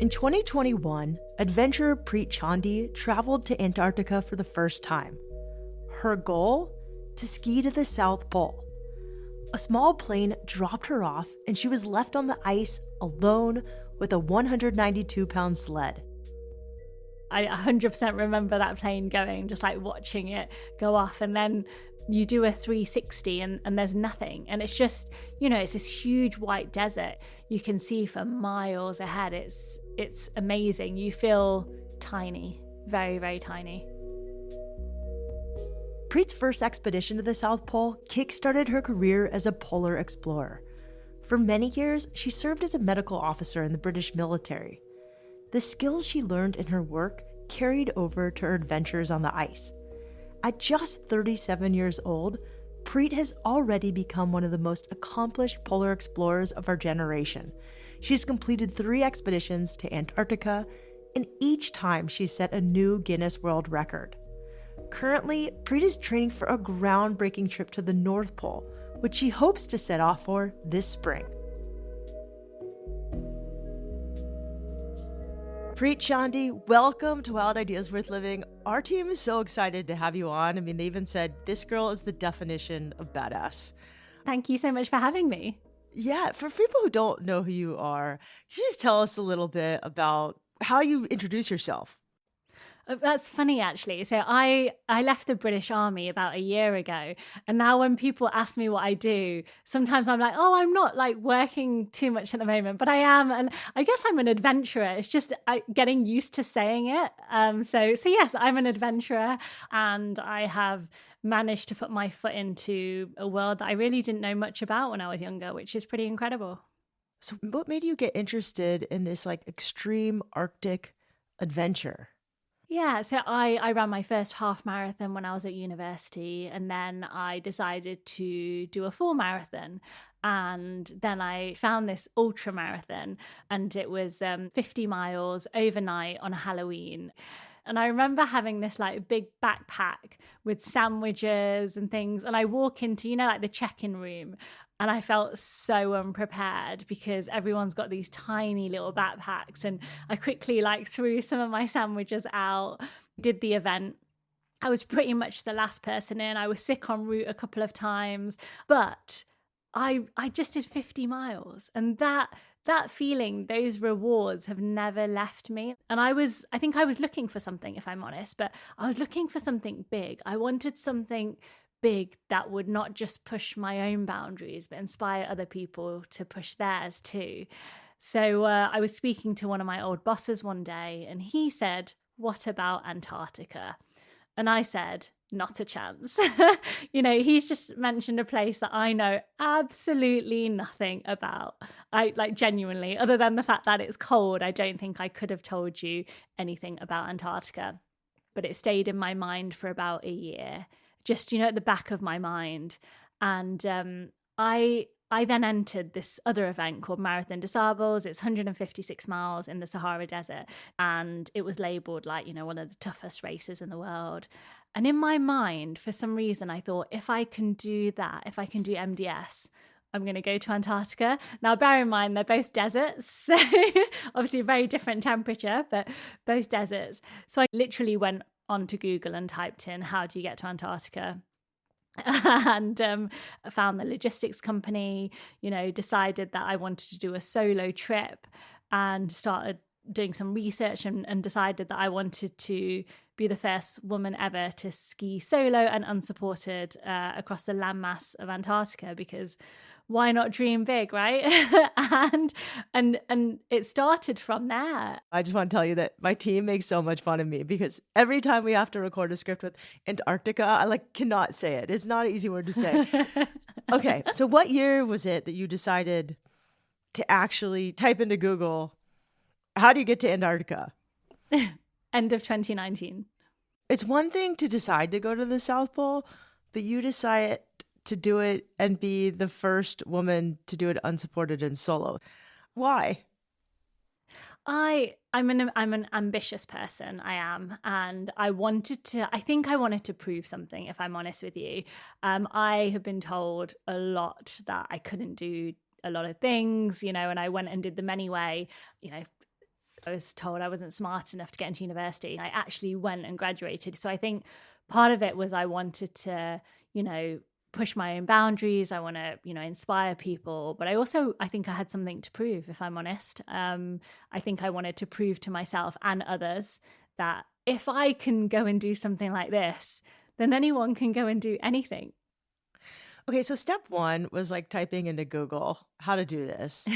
In 2021, adventurer Preet Chandi traveled to Antarctica for the first time. Her goal? To ski to the South Pole. A small plane dropped her off, and she was left on the ice alone with a 192-pound sled. I 100% remember that plane going, just like watching it go off, and then you do a 360 and there's nothing. And it's just, it's this huge white desert. You can see for miles ahead. It's amazing. You feel tiny, very, very tiny. Preet's first expedition to the South Pole kick-started her career as a polar explorer. For many years, she served as a medical officer in the British military. The skills she learned in her work carried over to her adventures on the ice. At just 37 years old, Preet has already become one of the most accomplished polar explorers of our generation. She's completed 3 expeditions to Antarctica, and each time she's set a new Guinness World Record. Currently, Preet is training for a groundbreaking trip to the North Pole, which she hopes to set off for this spring. Preet Chandi, welcome to Wild Ideas Worth Living. Our team is so excited to have you on. I mean, they even said this girl is the definition of badass. Thank you so much for having me. Yeah, for people who don't know who you are, you just tell us a little bit about how you introduce yourself. That's funny, actually. So I left the British Army about a year ago. And now when people ask me what I do, sometimes I'm like, oh, I'm not like working too much at the moment, but I am. And I guess I'm an adventurer. It's just getting used to saying it. So yes, I'm an adventurer, and I have managed to put my foot into a world that I really didn't know much about when I was younger, which is pretty incredible. So what made you get interested in this like extreme Arctic adventure? Yeah, so I ran my first half marathon when I was at university, and then I decided to do a full marathon. And then I found this ultra marathon, and it was 50 miles overnight on Halloween. And I remember having this like big backpack with sandwiches and things. And I walk into, like the check-in room, and I felt so unprepared because everyone's got these tiny little backpacks. And I quickly like threw some of my sandwiches out, did the event. I was pretty much the last person in. I was sick en route a couple of times, but I just did 50 miles. And that feeling, those rewards have never left me. And I think I was looking for something, if I'm honest, but I was looking for something big. I wanted something big that would not just push my own boundaries, but inspire other people to push theirs too. So I was speaking to one of my old bosses one day, and he said, "What about Antarctica?" And I said, "Not a chance." He's just mentioned a place that I know absolutely nothing about. I genuinely, other than the fact that it's cold, I don't think I could have told you anything about Antarctica. But it stayed in my mind for about a year, just, at the back of my mind. And I then entered this other event called Marathon des Sables. It's 156 miles in the Sahara Desert. And it was labeled like, one of the toughest races in the world. And in my mind, for some reason, I thought, if I can do that, if I can do MDS, I'm going to go to Antarctica. Now, bear in mind, they're both deserts. So obviously a very different temperature, but both deserts. So I literally went onto Google and typed in, how do you get to Antarctica? And I found the logistics company, decided that I wanted to do a solo trip, and started doing some research and decided that I wanted to be the first woman ever to ski solo and unsupported across the landmass of Antarctica, because why not dream big, right? and it started from there. I just want to tell you that my team makes so much fun of me because every time we have to record a script with Antarctica, I cannot say it. It's not an easy word to say. Okay, so what year was it that you decided to actually type into Google, how do you get to Antarctica? End of 2019. It's one thing to decide to go to the South Pole, but you decide to do it and be the first woman to do it unsupported and solo. Why? I'm an ambitious person. I am. And I wanted to prove something, if I'm honest with you. I have been told a lot that I couldn't do a lot of things, and I went and did them anyway. I was told I wasn't smart enough to get into university. I actually went and graduated. So I think part of it was I wanted to, push my own boundaries. I want to, inspire people. But I think I had something to prove, if I'm honest. I think I wanted to prove to myself and others that if I can go and do something like this, then anyone can go and do anything. Okay, so step 1 was like typing into Google how to do this.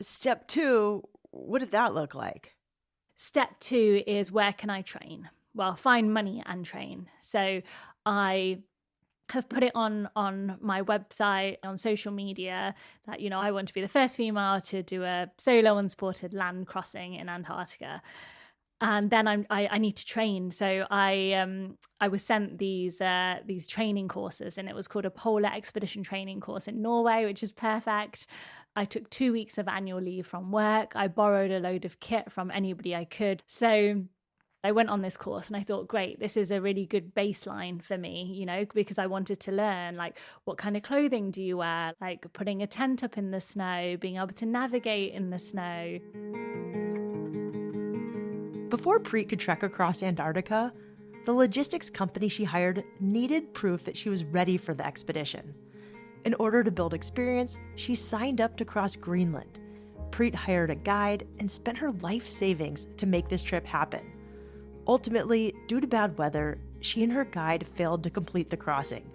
Step 2, what did that look like? Step 2 is, where can I train? Well, find money and train. So I have put it on my website, on social media, that, I want to be the first female to do a solo unsupported land crossing in Antarctica. And then I need to train. So I was sent these training courses, and it was called a polar expedition training course in Norway, which is perfect. I took 2 weeks of annual leave from work. I borrowed a load of kit from anybody I could. So I went on this course and I thought, great, this is a really good baseline for me, because I wanted to learn, like, what kind of clothing do you wear? Like putting a tent up in the snow, being able to navigate in the snow. Before Preet could trek across Antarctica, the logistics company she hired needed proof that she was ready for the expedition. In order to build experience, she signed up to cross Greenland. Preet hired a guide and spent her life savings to make this trip happen. Ultimately, due to bad weather, she and her guide failed to complete the crossing.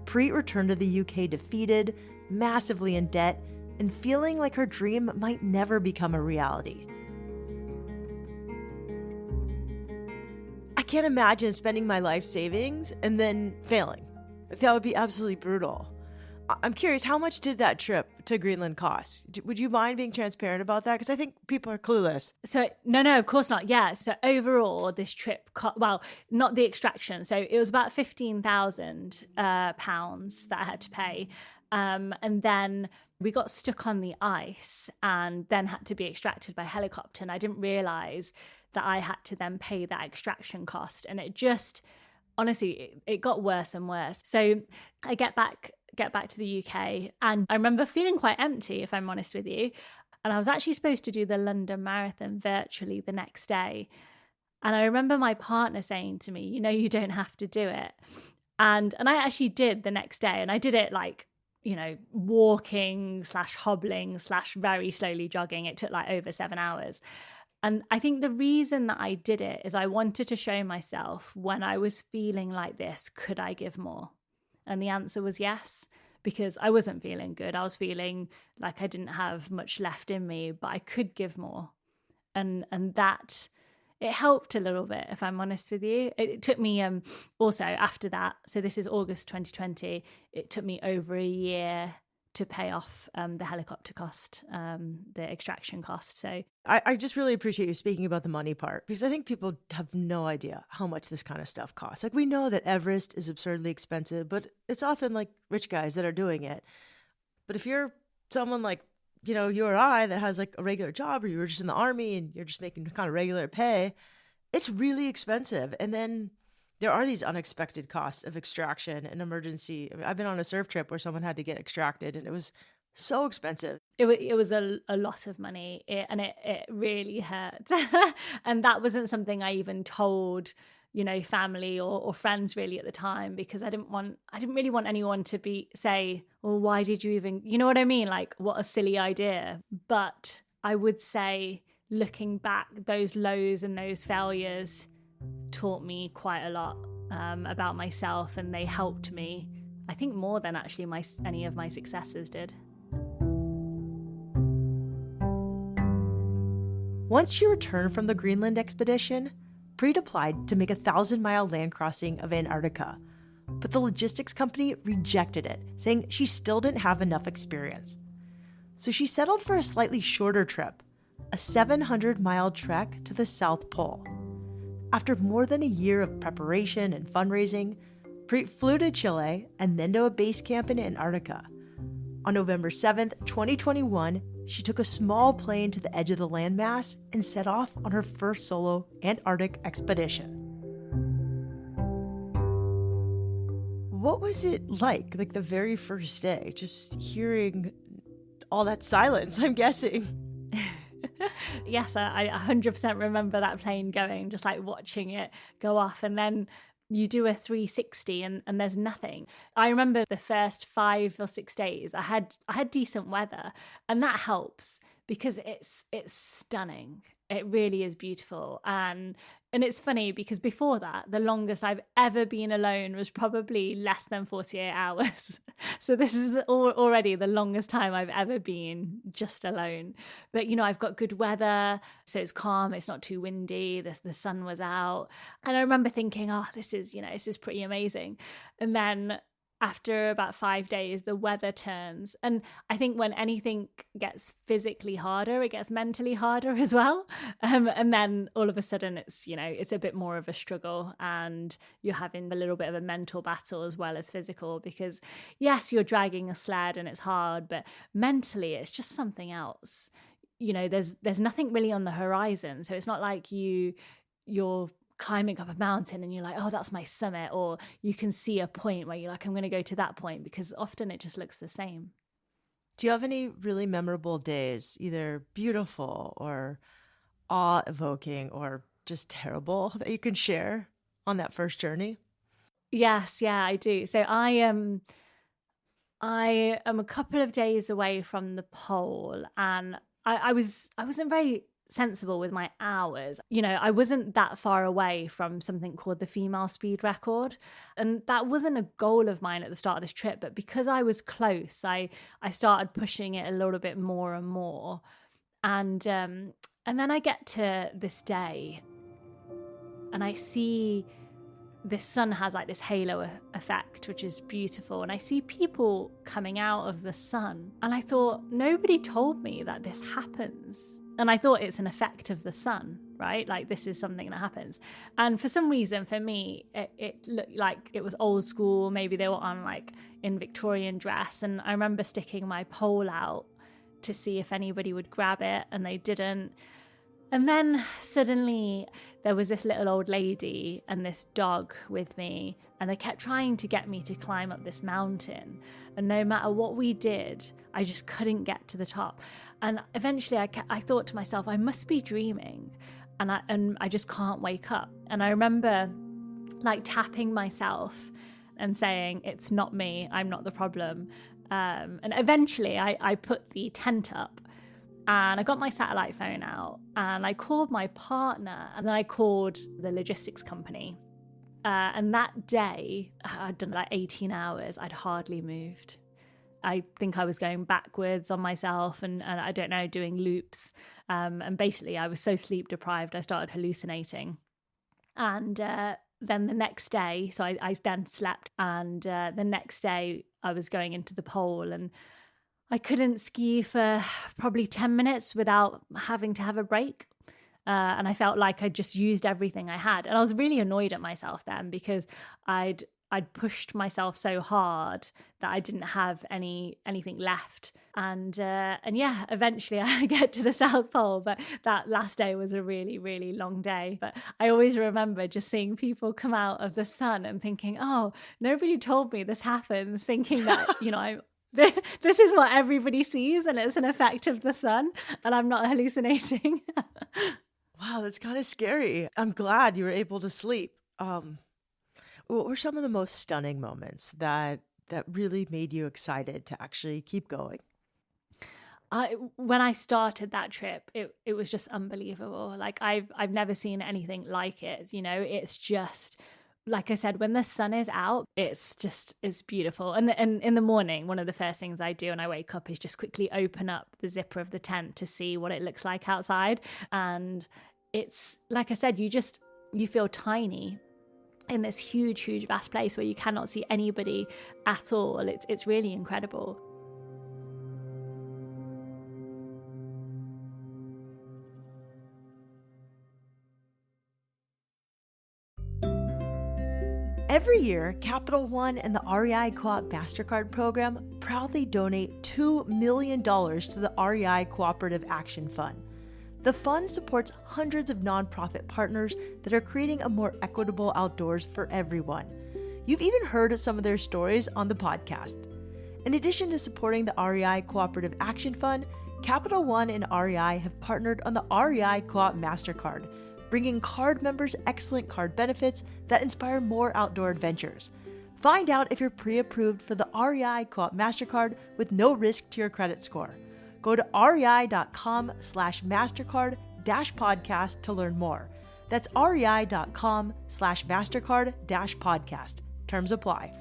Preet returned to the UK defeated, massively in debt, and feeling like her dream might never become a reality. I can't imagine spending my life savings and then failing. That would be absolutely brutal. I'm curious, how much did that trip to Greenland cost? Would you mind being transparent about that? Because I think people are clueless. So, no, of course not. Yeah. So overall, this trip, not the extraction. So it was about £15,000 that I had to pay. And then we got stuck on the ice and then had to be extracted by helicopter. And I didn't realize that I had to then pay that extraction cost. And it just, honestly, it got worse and worse. So I get back to the UK, and I remember feeling quite empty, if I'm honest with you. And I was actually supposed to do the London Marathon virtually the next day. And I remember my partner saying to me, you don't have to do it. And I actually did the next day, and I did it like, walking / hobbling / very slowly jogging. It took like over 7 hours. And I think the reason that I did it is I wanted to show myself, when I was feeling like this, could I give more? And the answer was yes, because I wasn't feeling good. I was feeling like I didn't have much left in me, but I could give more. And that, it helped a little bit, if I'm honest with you. It took me also after that, so this is August 2020, it took me over a year to pay off the helicopter cost, the extraction cost. So I just really appreciate you speaking about the money part, because I think people have no idea how much this kind of stuff costs. Like, we know that Everest is absurdly expensive, but it's often like rich guys that are doing it. But if you're someone like, you or I, that has like a regular job, or you were just in the army and you're just making kind of regular pay, it's really expensive. And then there are these unexpected costs of extraction and emergency. I mean, I've been on a surf trip where someone had to get extracted, and it was so expensive. It was a lot of money, and it really hurt. And that wasn't something I even told, family or friends really at the time, because I didn't really want anyone to say, well, why did you even, you know what I mean? Like, what a silly idea. But I would say, looking back, those lows and those failures taught me quite a lot about myself, and they helped me, I think, more than actually any of my successes did. Once she returned from the Greenland expedition, Preet applied to make a 1,000-mile land crossing of Antarctica, but the logistics company rejected it, saying she still didn't have enough experience. So she settled for a slightly shorter trip, a 700-mile trek to the South Pole. After more than a year of preparation and fundraising, Preet flew to Chile and then to a base camp in Antarctica. On November 7th, 2021, she took a small plane to the edge of the landmass and set off on her first solo Antarctic expedition. What was it like the very first day, just hearing all that silence, I'm guessing? Yes, I 100% remember that plane going, just like watching it go off. And then you do a 360 and there's nothing. I remember the first 5 or 6 days I had decent weather, and that helps because it's stunning. It really is beautiful. And it's funny because before that, the longest I've ever been alone was probably less than 48 hours. So this is already the longest time I've ever been just alone. But, I've got good weather, so it's calm. It's not too windy. The sun was out. And I remember thinking, oh, this is pretty amazing. And then after about 5 days, the weather turns. And I think when anything gets physically harder, it gets mentally harder as well. And then all of a sudden it's a bit more of a struggle, and you're having a little bit of a mental battle as well as physical, because yes, you're dragging a sled and it's hard, but mentally it's just something else. There's nothing really on the horizon. So it's not like you're climbing up a mountain and you're like, oh, that's my summit, or you can see a point where you're like, I'm going to go to that point, because often it just looks the same. Do you have any really memorable days, either beautiful or awe-evoking or just terrible, that you can share on that first journey? Yes, yeah, I do. So I am a couple of days away from the pole, and I wasn't very sensible with my hours. I wasn't that far away from something called the female speed record, and that wasn't a goal of mine at the start of this trip, but because I was close, I started pushing it a little bit more and more. And then I get to this day and I see this sun has like this halo effect, which is beautiful, and I see people coming out of the sun, and I thought, nobody told me that this happens. And I thought it's an effect of the sun, right? Like, this is something that happens. And for some reason, for me, it looked like it was old school. Maybe they were on like in Victorian dress. And I remember sticking my pole out to see if anybody would grab it, and they didn't. And then suddenly there was this little old lady and this dog with me, and they kept trying to get me to climb up this mountain. And no matter what we did, I just couldn't get to the top. And eventually I thought to myself, I must be dreaming, and I just can't wake up. And I remember like tapping myself and saying, it's not me, I'm not the problem. And eventually I put the tent up, and I got my satellite phone out, and I called my partner, and then I called the logistics company. And that day, I'd done like 18 hours, I'd hardly moved. I think I was going backwards on myself and I don't know, doing loops. And basically I was so sleep deprived, I started hallucinating. And then the next day, so I then slept, and the next day I was going into the pole, and I couldn't ski for probably 10 minutes without having to have a break. And I felt like I'd just used everything I had. And I was really annoyed at myself then, because I'd pushed myself so hard that I didn't have anything left. And yeah, eventually I get to the South Pole, but that last day was a really, really long day. But I always remember just seeing people come out of the sun and thinking, oh, nobody told me this happens, thinking that, this is what everybody sees and it's an effect of the sun and I'm not hallucinating. Wow, that's kind of scary. I'm glad you were able to sleep. What were some of the most stunning moments that really made you excited to actually keep going? When I started that trip, it was just unbelievable. Like I've never seen anything like it. It's just, like I said, when the sun is out, it's beautiful. And in the morning, one of the first things I do when I wake up is just quickly open up the zipper of the tent to see what it looks like outside. And it's, like I said, you feel tiny in this huge, huge, vast place where you cannot see anybody at all. It's really incredible. Every year, Capital One and the REI Co-op MasterCard program proudly donate $2 million to the REI Cooperative Action Fund. The fund supports hundreds of nonprofit partners that are creating a more equitable outdoors for everyone. You've even heard of some of their stories on the podcast. In addition to supporting the REI Cooperative Action Fund, Capital One and REI have partnered on the REI Co-op MasterCard, bringing card members excellent card benefits that inspire more outdoor adventures. Find out if you're pre-approved for the REI Co-op MasterCard with no risk to your credit score. Go to rei.com/MasterCard-podcast to learn more. That's rei.com/MasterCard-podcast. Terms apply.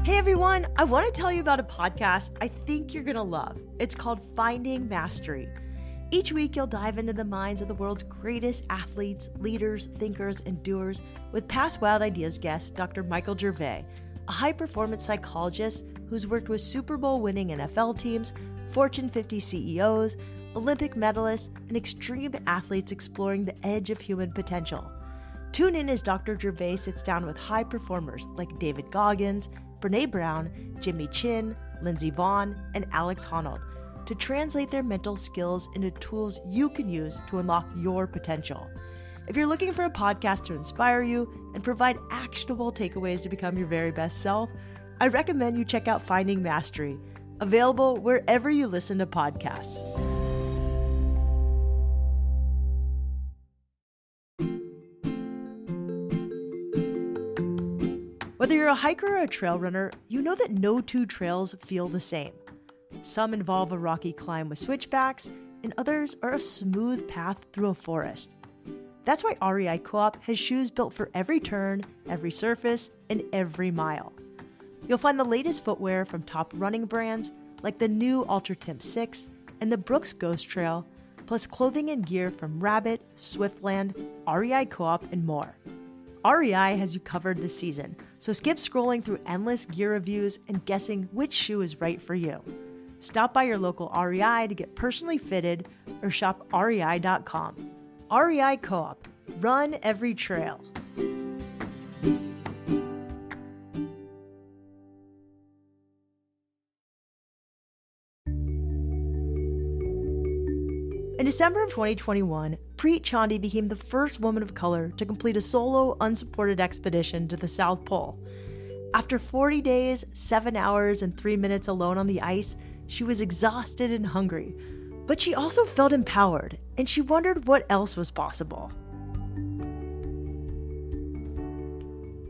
Hey everyone, I want to tell you about a podcast I think you're going to love. It's called Finding Mastery. Each week, you'll dive into the minds of the world's greatest athletes, leaders, thinkers, and doers with past Wild Ideas guest, Dr. Michael Gervais, a high-performance psychologist who's worked with Super Bowl-winning NFL teams, Fortune 50 CEOs, Olympic medalists, and extreme athletes exploring the edge of human potential. Tune in as Dr. Gervais sits down with high performers like David Goggins, Brené Brown, Jimmy Chin, Lindsey Vonn, and Alex Honnold to translate their mental skills into tools you can use to unlock your potential. If you're looking for a podcast to inspire you and provide actionable takeaways to become your very best self, I recommend you check out Finding Mastery, available wherever you listen to podcasts. Whether you're a hiker or a trail runner, you know that no two trails feel the same. Some involve a rocky climb with switchbacks, and others are a smooth path through a forest. That's why REI Co-op has shoes built for every turn, every surface, and every mile. You'll find the latest footwear from top running brands like the new Ultra Timp 6 and the Brooks Ghost Trail, plus clothing and gear from Rabbit, Swiftland, REI Co-op, and more. REI has you covered this season, so skip scrolling through endless gear reviews and guessing which shoe is right for you. Stop by your local REI to get personally fitted or shop rei.com. REI Co-op. Run every trail. In December of 2021, Preet Chandi became the first woman of color to complete a solo, unsupported expedition to the South Pole. After 40 days, 7 hours, and 3 minutes alone on the ice, she was exhausted and hungry. But she also felt empowered, and she wondered what else was possible.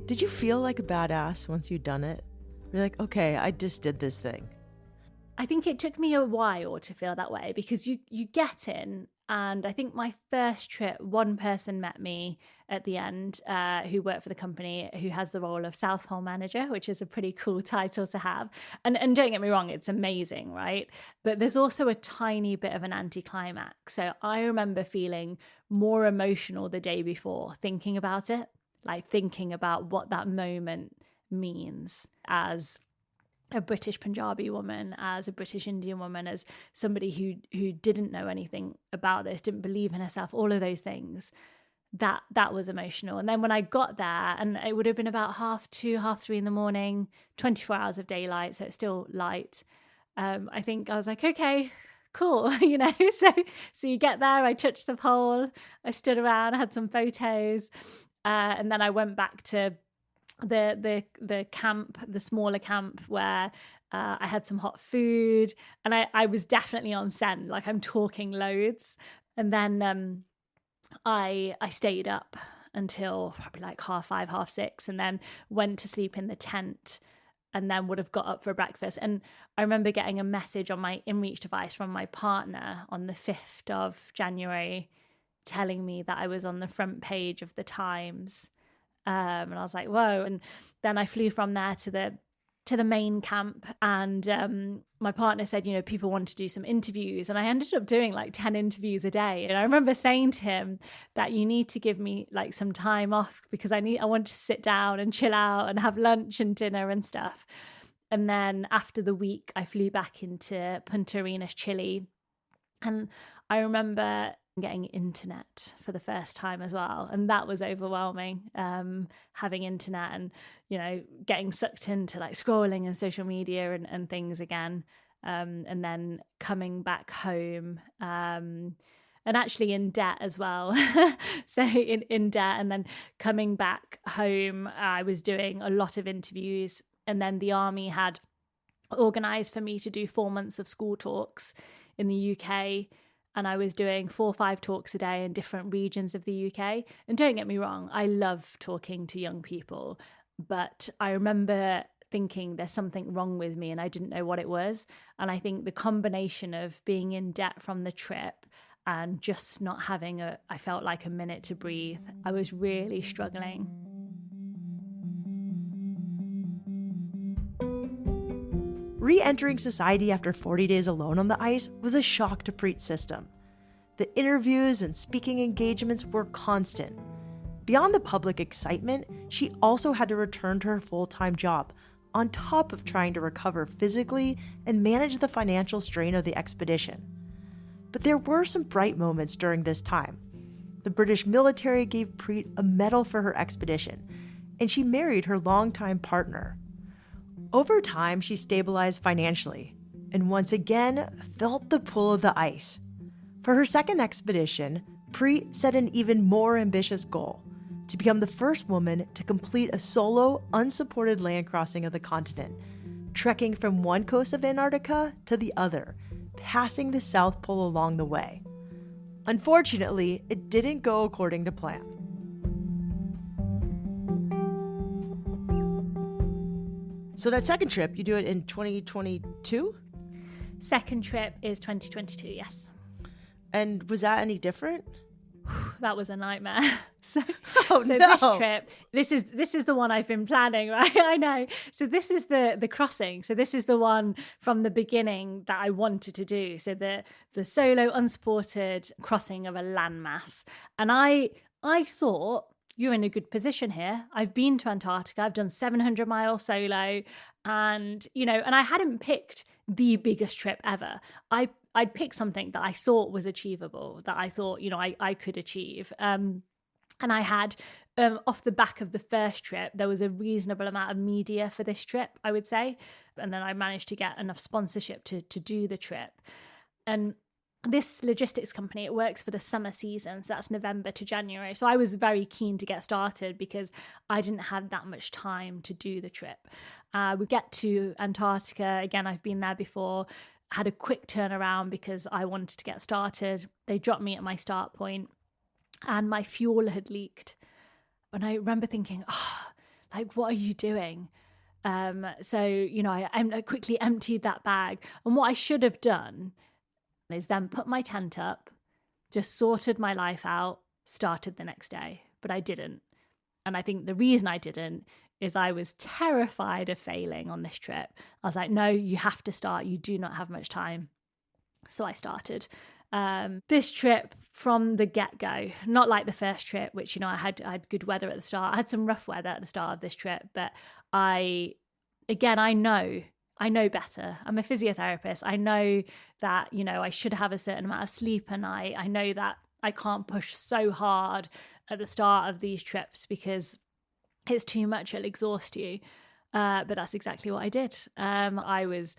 Did you feel like a badass once you'd done it? You're like, okay, I just did this thing. I think it took me a while to feel that way because you get in, and I think my first trip, one person met me at the end who worked for the company who has the role of South Pole Manager, which is a pretty cool title to have. And don't get me wrong, it's amazing, right? But there's also a tiny bit of an anticlimax. So I remember feeling more emotional the day before thinking about it, like thinking about what that moment means as a British Punjabi woman, as a British Indian woman, as somebody who didn't know anything about this, didn't believe in herself, all of those things. That was emotional. And then when I got there, and it would have been about 2:30, 3:30 in the morning, 24 hours of daylight, so it's still light. I think I was like, okay, cool, So you get there, I touched the pole, I stood around, I had some photos, and then I went back to the camp, the smaller camp where I had some hot food, and I was definitely on scent, like I'm talking loads. And then I stayed up until probably like 5:30, 6:30, and then went to sleep in the tent, and then would have got up for breakfast. And I remember getting a message on my InReach device from my partner on the 5th of January telling me that I was on the front page of the Times. And I was like, whoa. And then I flew from there to the main camp, and my partner said, people want to do some interviews, and I ended up doing like 10 interviews a day. And I remember saying to him that you need to give me like some time off because I want to sit down and chill out and have lunch and dinner and stuff. And then after the week, I flew back into Punta Arenas, Chile, and I remember getting internet for the first time as well, and that was overwhelming, having internet and getting sucked into like scrolling and social media and things again, and then coming back home, and actually in debt as well. So in debt, and then coming back home, I was doing a lot of interviews, and then the army had organised for me to do 4 months of school talks in the UK. And I was doing 4 or 5 talks a day in different regions of the UK. And don't get me wrong, I love talking to young people, but I remember thinking there's something wrong with me and I didn't know what it was. And I think the combination of being in debt from the trip and just not having I felt like a minute to breathe, I was really struggling. Re-entering society after 40 days alone on the ice was a shock to Preet's system. The interviews and speaking engagements were constant. Beyond the public excitement, she also had to return to her full-time job, on top of trying to recover physically and manage the financial strain of the expedition. But there were some bright moments during this time. The British military gave Preet a medal for her expedition, and she married her longtime partner. Over time, she stabilized financially, and once again felt the pull of the ice. For her second expedition, Preet set an even more ambitious goal: to become the first woman to complete a solo, unsupported land crossing of the continent, trekking from one coast of Antarctica to the other, passing the South Pole along the way. Unfortunately, it didn't go according to plan. So that second trip, you do it in 2022? Second trip is 2022, yes. And was that any different? That was a nightmare. So no. This trip, this is the one I've been planning, right? I know. So this is the crossing. So this is the one from the beginning that I wanted to do. So the solo unsupported crossing of a landmass. And I thought, you're in a good position here. I've been to Antarctica. I've done 700 miles solo. And, and I hadn't picked the biggest trip ever. I'd picked something that I thought was achievable, that I thought, I could achieve. And I had, off the back of the first trip, there was a reasonable amount of media for this trip, I would say. And then I managed to get enough sponsorship to do the trip. And this logistics company, it works for the summer season, so that's November to January. So I was very keen to get started because I didn't have that much time to do the trip. We get to Antarctica, again, I've been there before, had a quick turnaround because I wanted to get started. They dropped me at my start point and my fuel had leaked. And I remember thinking, what are you doing? So I quickly emptied that bag. And what I should have done is then put my tent up, just sorted my life out, started the next day. But I didn't. And I think the reason I didn't is I was terrified of failing on this trip. I was like, no, you have to start. You do not have much time. So I started. This trip from the get-go, not like the first trip, which, I had good weather at the start. I had some rough weather at the start of this trip, but I know better. I'm a physiotherapist. I know that, I should have a certain amount of sleep a night. I know that I can't push so hard at the start of these trips because it's too much, it'll exhaust you. But that's exactly what I did. I was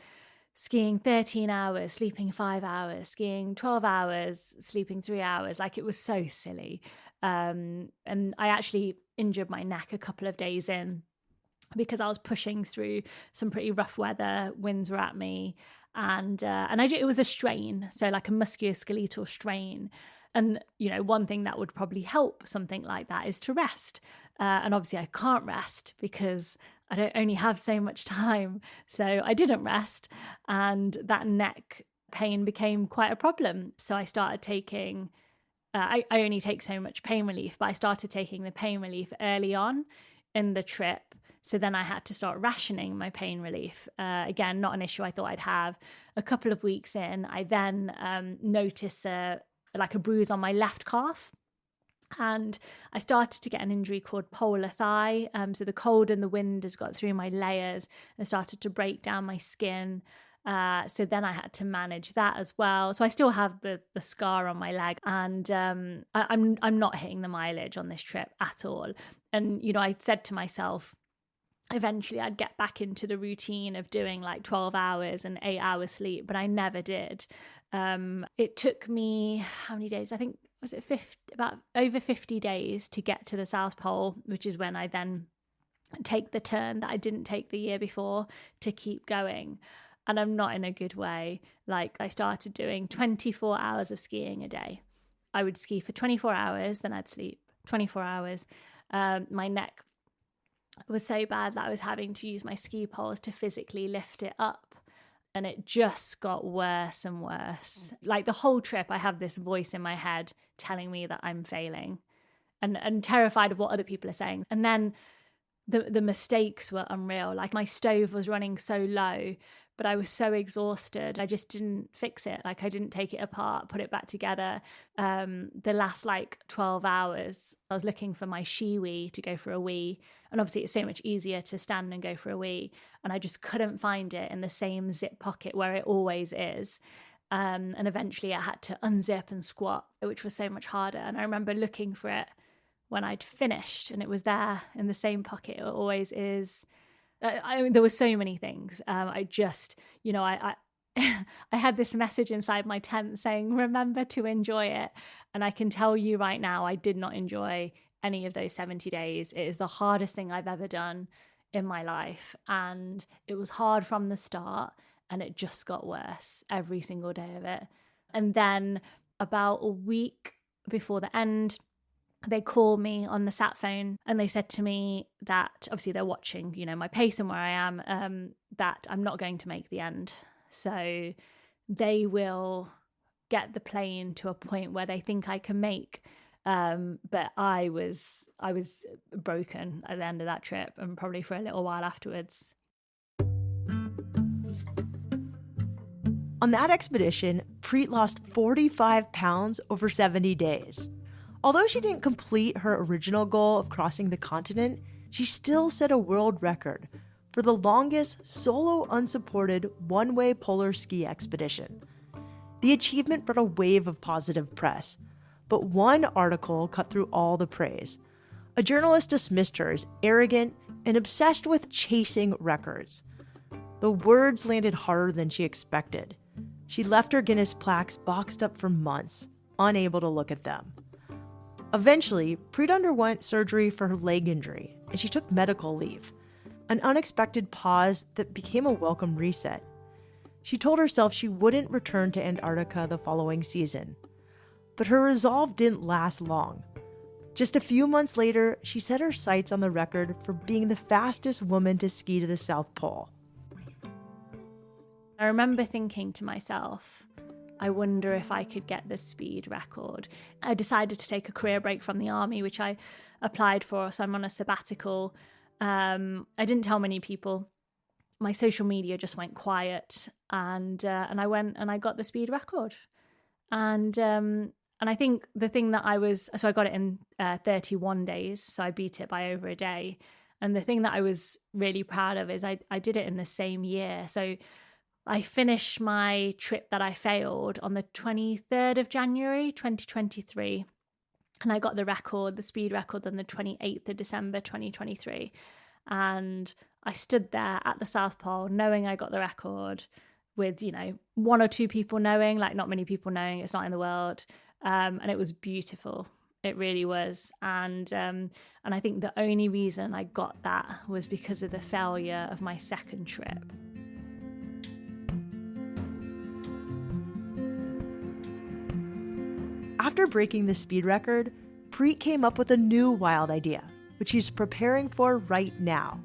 skiing 13 hours, sleeping 5 hours, skiing 12 hours, sleeping 3 hours. Like, it was so silly. And I actually injured my neck a couple of days in because I was pushing through some pretty rough weather. Winds were at me, and it was a strain, so like a musculoskeletal strain. And one thing that would probably help something like that is to rest. And obviously, I can't rest because I don't only have so much time. So I didn't rest, and that neck pain became quite a problem. So I started taking. I only take so much pain relief, but I started taking the pain relief early on in the trip. So then I had to start rationing my pain relief. Again, not an issue I thought I'd have. A couple of weeks in, I then noticed a bruise on my left calf. And I started to get an injury called polar thigh. So the cold and the wind has got through my layers and started to break down my skin. So then I had to manage that as well. So I still have the scar on my leg, and I'm not hitting the mileage on this trip at all. And I said to myself, eventually I'd get back into the routine of doing like 12 hours and 8 hours sleep, but I never did. It took me, how many days? I think, was it 50, about over 50 days to get to the South Pole, which is when I then take the turn that I didn't take the year before to keep going. And I'm not in a good way. Like, I started doing 24 hours of skiing a day. I would ski for 24 hours, then I'd sleep 24 hours. My neck was so bad that I was having to use my ski poles to physically lift it up. And it just got worse and worse. Like, the whole trip, I have this voice in my head telling me that I'm failing and terrified of what other people are saying. And then the mistakes were unreal. Like, my stove was running so low, but I was so exhausted. I just didn't fix it. Like, I didn't take it apart, put it back together. The last like 12 hours, I was looking for my shiwi to go for a wee. And obviously it's so much easier to stand and go for a wee. And I just couldn't find it in the same zip pocket where it always is. And eventually I had to unzip and squat, which was so much harder. And I remember looking for it when I'd finished, and it was there in the same pocket it always is. I mean, there were so many things. I just, I I had this message inside my tent saying, remember to enjoy it. And I can tell you right now, I did not enjoy any of those 70 days. It is the hardest thing I've ever done in my life. And it was hard from the start, and it just got worse every single day of it. And then about a week before the end, they called me on the sat phone and they said to me that obviously they're watching, my pace and where I am, that I'm not going to make the end. So they will get the plane to a point where they think I can make. But I was broken at the end of that trip, and probably for a little while afterwards. On that expedition, Preet lost 45 pounds over 70 days. Although she didn't complete her original goal of crossing the continent, she still set a world record for the longest solo unsupported one-way polar ski expedition. The achievement brought a wave of positive press, but one article cut through all the praise. A journalist dismissed her as arrogant and obsessed with chasing records. The words landed harder than she expected. She left her Guinness plaques boxed up for months, unable to look at them. Eventually, Preet underwent surgery for her leg injury, and she took medical leave, an unexpected pause that became a welcome reset. She told herself she wouldn't return to Antarctica the following season. But her resolve didn't last long. Just a few months later, she set her sights on the record for being the fastest woman to ski to the South Pole. I remember thinking to myself, I wonder if I could get the speed record. I decided to take a career break from the army, which I applied for, so I'm on a sabbatical. I didn't tell many people. My social media just went quiet, and I went and I got the speed record. And I think the thing that I got it in 31 days, so I beat it by over a day. And the thing that I was really proud of is I did it in the same year. So I finished my trip that I failed on the 23rd of January, 2023. And I got the speed record on the 28th of December, 2023. And I stood there at the South Pole knowing I got the record with, one or two people knowing, like not many people knowing it's not in the world. And it was beautiful. It really was. And I think the only reason I got that was because of the failure of my second trip. After breaking the speed record, Preet came up with a new wild idea, which she's preparing for right now.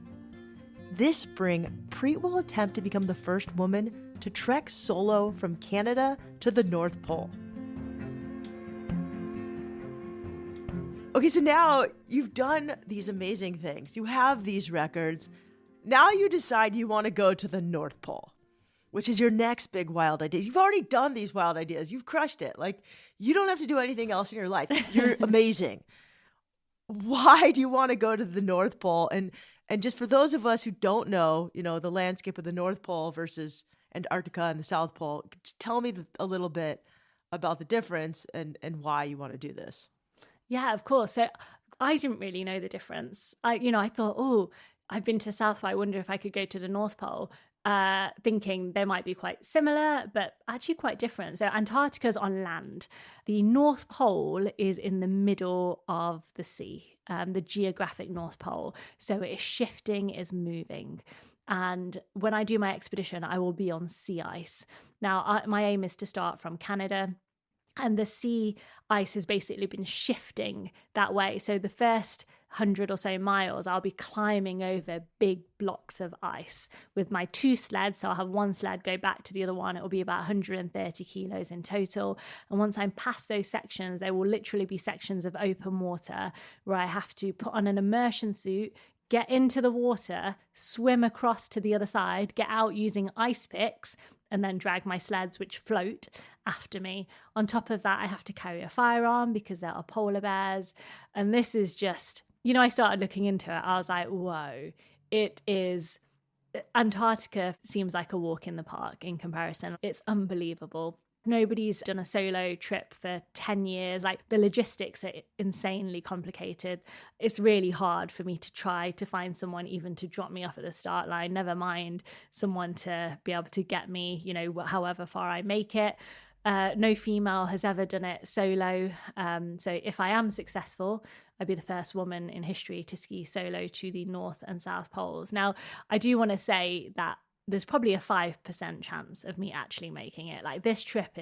This spring, Preet will attempt to become the first woman to trek solo from Canada to the North Pole. Okay, so now you've done these amazing things. You have these records. Now you decide you want to go to the North Pole, which is your next big wild idea. You've already done these wild ideas. You've crushed it. Like, you don't have to do anything else in your life. You're amazing. Why do you want to go to the North Pole? And just for those of us who don't know, the landscape of the North Pole versus Antarctica and the South Pole, tell me a little bit about the difference and why you want to do this. Yeah, of course. So I didn't really know the difference. I thought, I've been to the South Pole, I wonder if I could go to the North Pole, thinking they might be quite similar, but actually quite different. So Antarctica's on land. The North Pole is in the middle of the sea, the geographic North Pole. So it is shifting, is moving. And when I do my expedition, I will be on sea ice. Now, my aim is to start from Canada, and the sea ice has basically been shifting that way. So the first 100 or so miles, I'll be climbing over big blocks of ice with my 2 sleds. So I'll have one sled go back to the other one. It will be about 130 kilos in total. And once I'm past those sections, there will literally be sections of open water where I have to put on an immersion suit, get into the water, swim across to the other side, get out using ice picks, and then drag my sleds, which float after me. On top of that, I have to carry a firearm because there are polar bears. And this is just, I started looking into it. I was like, whoa, Antarctica seems like a walk in the park in comparison. It's unbelievable. Nobody's done a solo trip for 10 years. Like, the logistics are insanely complicated. It's really hard for me to try to find someone even to drop me off at the start line, never mind someone to be able to get me, however far I make it. No female has ever done it solo. So if I am successful, I'd be the first woman in history to ski solo to the North and South Poles. Now, I do want to say that there's probably a 5% chance of me actually making it. Like, this trip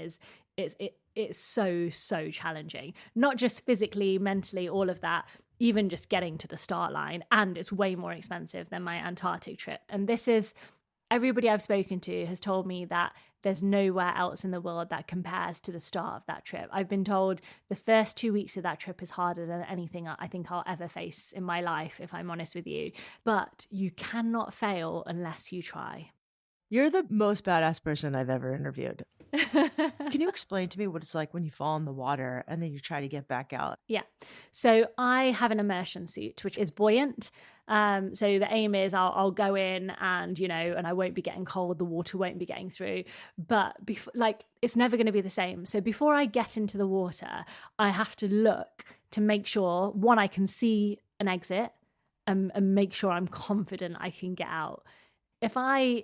it's so challenging, not just physically, mentally, all of that, even just getting to the start line. And it's way more expensive than my Antarctic trip. And everybody I've spoken to has told me that there's nowhere else in the world that compares to the start of that trip. I've been told the first 2 weeks of that trip is harder than anything I think I'll ever face in my life, if I'm honest with you. But you cannot fail unless you try. You're the most badass person I've ever interviewed. Can you explain to me what it's like when you fall in the water and then you try to get back out? Yeah. So I have an immersion suit, which is buoyant. So the aim is I'll go in and, and I won't be getting cold. The water won't be getting through. But it's never going to be the same. So before I get into the water, I have to look to make sure, one, I can see an exit and make sure I'm confident I can get out. If I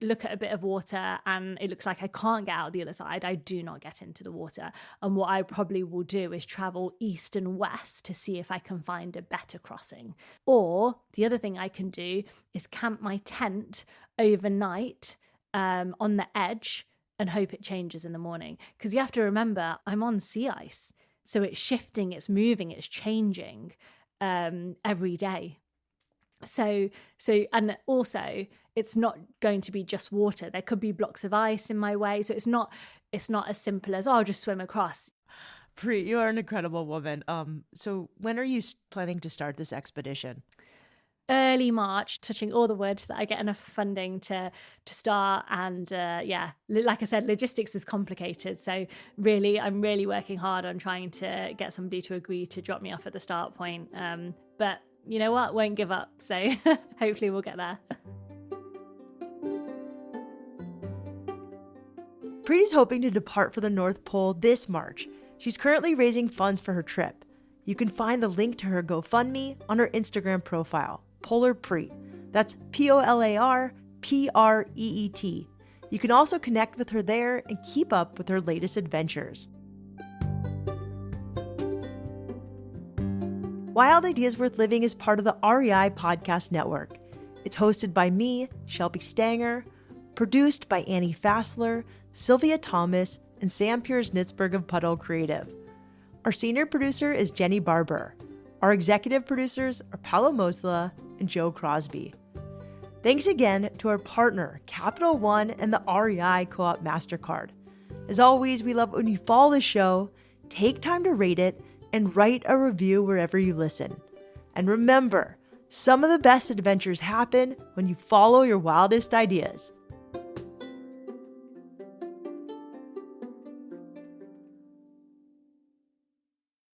look at a bit of water and it looks like I can't get out the other side, I do not get into the water. And what I probably will do is travel east and west to see if I can find a better crossing. Or the other thing I can do is camp my tent overnight on the edge and hope it changes in the morning. Because you have to remember, I'm on sea ice. So it's shifting, it's moving, it's changing every day. So, and also it's not going to be just water. There could be blocks of ice in my way. So it's not as simple as, I'll just swim across. Preet, you are an incredible woman. So when are you planning to start this expedition? Early March, touching all the wood that I get enough funding to start. And like I said, logistics is complicated. So really, I'm really working hard on trying to get somebody to agree to drop me off at the start point. But you know what? Won't give up. So hopefully we'll get there. Preet is hoping to depart for the North Pole this March. She's currently raising funds for her trip. You can find the link to her GoFundMe on her Instagram profile, Polar Preet. That's POLARPREET. You can also connect with her there and keep up with her latest adventures. Wild Ideas Worth Living is part of the REI Podcast Network. It's hosted by me, Shelby Stanger, produced by Annie Fassler, Sylvia Thomas, and Sam Piers-Nitzberg of Puddle Creative. Our senior producer is Jenny Barber. Our executive producers are Paolo Mosla and Joe Crosby. Thanks again to our partner, Capital One and the REI Co-op MasterCard. As always, we love when you follow the show, take time to rate it, and write a review wherever you listen. And remember, some of the best adventures happen when you follow your wildest ideas.